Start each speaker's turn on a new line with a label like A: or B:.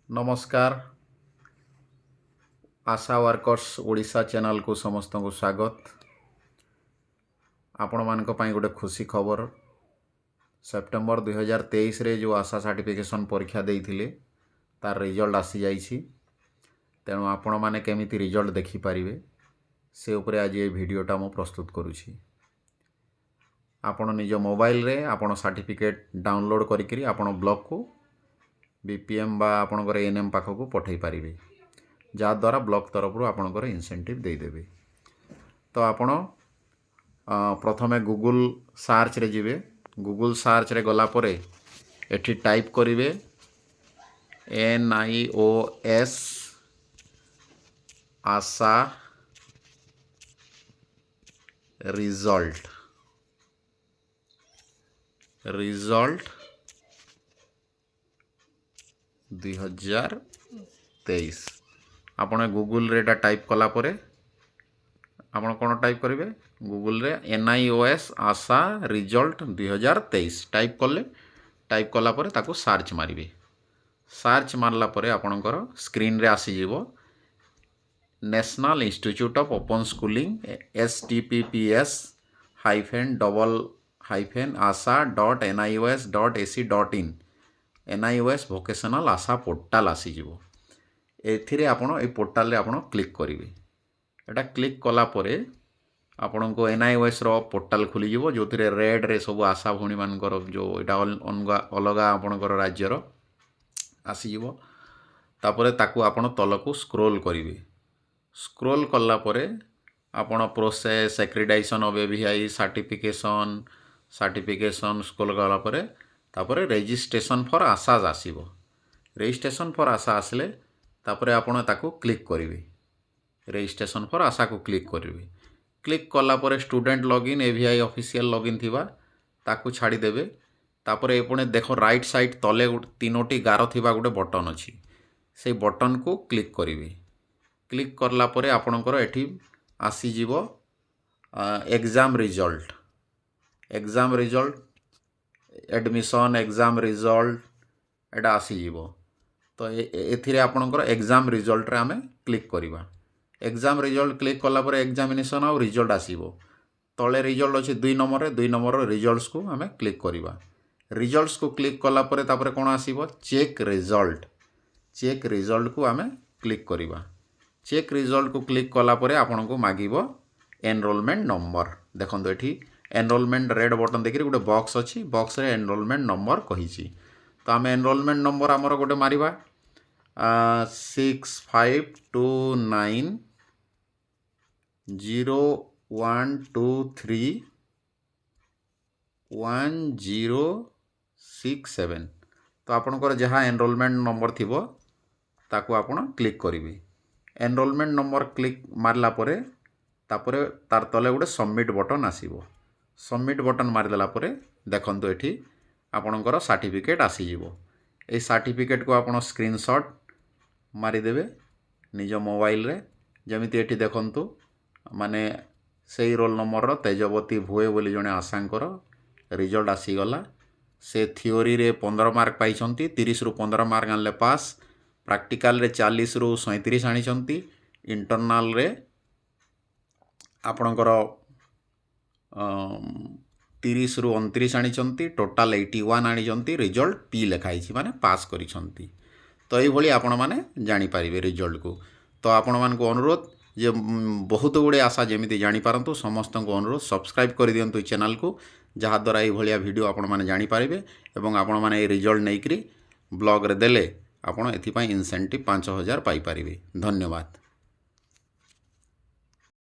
A: नमस्कार आशा workers Odisha channel को समस्त को स्वागत। आपण मान गोटे खुशी खबर सेप्टेम्बर 2023 रे जो आशा सर्टिफिकेशन परीक्षा देइथिले तार रिजल्ट आसी जाइछि। तेणु आपण माने केमिति रिजल्ट देखि पारिबे से उपरे आज ये वीडियोटा मु प्रस्तुत करूछि। आपण निज मोबाइल रे आपण सर्टिफिकेट डाउनलोड करिकरी आपण ब्लॉक को बीपीएम बा आपणकर एएनएम पाखक पठै पारिबे, जहाँद्वारा ब्लॉक तरफ आपणकर इनसेंटिव देदेवे। तो आपण प्रथमे गूगल सर्च रे जिवे। गूगल सर्च रे गला परे एठी टाइप करिवे NIOS आशा रिजल्ट 2023 आपण गूगल रे एटा टाइप कला परे आपण कोन टाइप करिवे गूगल रे NIOS आशा रिजल्ट 2023 टाइप कला परे ताको सर्च मारिवे। सर्च मारला परे आपणकर स्क्रीन रे आसी जीवो national institute of open schooling https://asa.nios.ac.in NIOS vocational Asha portal आसी जीवो। एथिरे आपण ए पोर्टाल रे आपण क्लिक करिवे। एटा क्लिक कला परे आपण को NIOS रो पोर्टाल खुली जीवो, जो थिरे रेड रे सब आशा भूणी मानकर जो एटा अलगा आपणकर राज्य रो आसी जीवो। तापरे ताकू आपण तलकू स्क्रॉल करिवे। स्क्रॉल कला परे आपण process accreditation of AVI certification scroll कला परे तापरे रजिस्ट्रेशन फॉर आशा आसीबो। रजिस्ट्रेशन फॉर आशा आसले तापरे आपण ताकू क्लिक करिवे। रजिस्ट्रेशन फॉर आशा को क्लिक करिवे। क्लिक कला परे student login AVI official login थिबा ताकू छाड़ी देबे। तापरे एपुणे देखो राइट साइड तले तीनोटी गार थिबा गोटे बटन अछि, से बटन को क्लिक करिवे। क्लिक करला परे आपणकर एठी आसी जीवो exam result admission exam result एटा आसी जीवो। तो एथिरे आपणकर एग्जाम रिजल्ट रे आमे क्लिक करिवा। एग्जाम रिजल्ट क्लिक कला परे एग्जामिनेशन और रिजल्ट आसीबो। तले रिजल्ट अछि 2 नंबर रे 2 नंबर रो रिजल्ट्स को आमे क्लिक करिवा। रिजल्ट्स को क्लिक कला परे तापरे कोन आसीबो चेक रिजल्ट को आमे क्लिक करिवा। चेक रिजल्ट को क्लिक कला परे आपन को मागिबो एनरोलमेंट नंबर। देखंतो एठी एनरोलमेंट रेड बटन देखिरे गोटे बॉक्स अछि, बॉक्स रे एनरोलमेंट नंबर कहिछि। तो आमे एनरोलमेंट नंबर हमर गोटे मारिबा 652901231067। तो आपनकर जहाँ एनरोलमेंट नंबर थिबो ताकू आपण क्लिक करिवे। एनरोलमेंट नंबर क्लिक मारला परे तापरे तार तले गोटे सबमिट बटन आसीबो। सबमिट बटन मारिदेला परे देखंतो एठी आपणकर सर्टिफिकेट आसी जीवो। ए सर्टिफिकेट को आपण स्क्रीनशॉट मारी देबे निज मोबाइल रे। जेमिति एठी देखंतो माने सेही रोल नंबर रो तेजवती भुए बोली जने आशांकर रिजल्ट आसी गला। से थियोरी रे 15 मार्क पाइछंती, 30 रु 15 मार्क आनले पास, प्रैक्टिकल रे 40 रु 37 आनिछंती, इंटरनल रे आपणकर 30 रु 29 आनिछंती, टोटल 81 आनिछंती। रिजल्ट P लिखाइछि माने पास करिछंती। तो एई भली आपण माने जानि पारिबे रिजल्ट को। तो आपण मान को अनुरोध जे बहुत गुड़े आशा जेमिति जानि पारंतु समस्त को अनुरोध सब्सक्राइब कर दियंतु चैनल को, जहाँ द्वारा एई भलिया वीडियो आपण माने जानि पारिबे एवं आपण माने ए रिजल्ट नै करी ब्लॉग रे देले आपण एथि पई इनसेंटिव 5000 पाई पारिबे। धन्यवाद।